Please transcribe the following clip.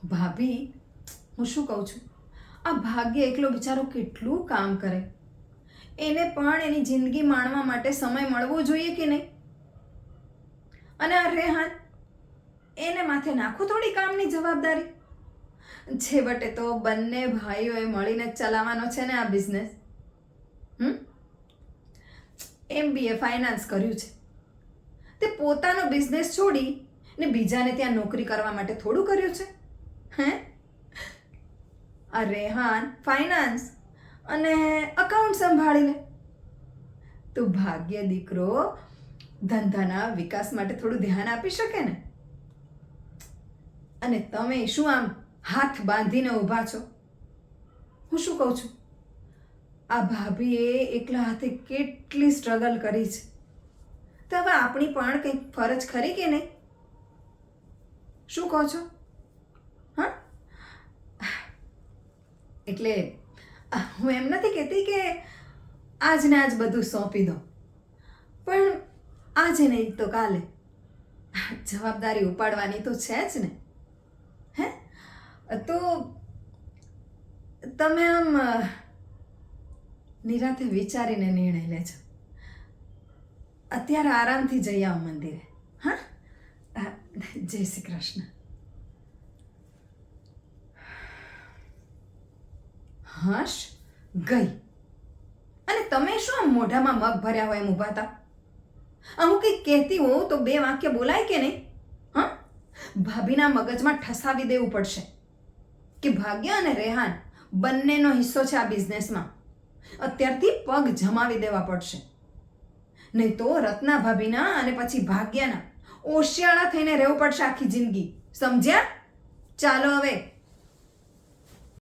ભાભી, હું શું કહું છું, આ ભાગ્ય એકલો બિચારો કેટલું કામ કરે, એને પણ એની જિંદગી માણવા માટે સમય મળવો જોઈએ કે નહીં? અને આ રેહાન, એને માથે નાખો થોડી કામની જવાબદારી. છેવટે તો બંને ભાઈઓએ મળીને જ ચલાવવાનો છે ને આ બિઝનેસ. MBA ફાઇનાન્સ કર્યું છે, તે પોતાનો બિઝનેસ છોડી ને બીજાને ત્યાં નોકરી કરવા માટે થોડું કર્યું છે? હે? આ રેહાન ફાઇનાન્સ અને અકાઉન્ટ સંભાળી લે. તો ભાગ્ય દીકરો ધંધાના વિકાસ માટે થોડું ધ્યાન આપી શકે ને. અને તમે શું આમ હાથ બાંધીને ઊભા છો? હું શું કહું છું, આ ભાભીએ એકલા હાથે કેટલી સ્ટ્રગલ કરી છે, તો હવે આપણી પણ કંઈક ફરજ ખરી કે નહીં? શું કહો છો? હા, એટલે હું એમ નથી કહેતી કે આજ ને આજ બધું સોંપી દો, પણ આજે નહીં તો કાલે જવાબદારી ઉપાડવાની તો છે જ ને. હે? તો તમે આમ નિરાંતે વિચારીને નિર્ણય લેજો. અત્યારે આરામથી જઈ આવો મંદિરે. હા, જય શ્રી કૃષ્ણ. હર્ષ ગઈ, અને તમે શું આમ મોઢામાં મગ ભર્યા હોય એમ ઊભા હતા? હું કંઈક કહેતી હોઉં તો બે વાક્ય બોલાય કે નહીં? હા, ભાભીના મગજમાં ઠસાવી દેવું પડશે કે ભાગ્ય અને રેહાન બંનેનો હિસ્સો છે આ બિઝનેસમાં. અત્યારથી પગ જમાવી દેવા પડશે, નહીં તો રત્ના ભાભીના અને પછી ભાગ્યના ઓશિયાળા થઈને રહેવું પડશે આખી જિંદગી. સમજ્યા? ચાલો હવે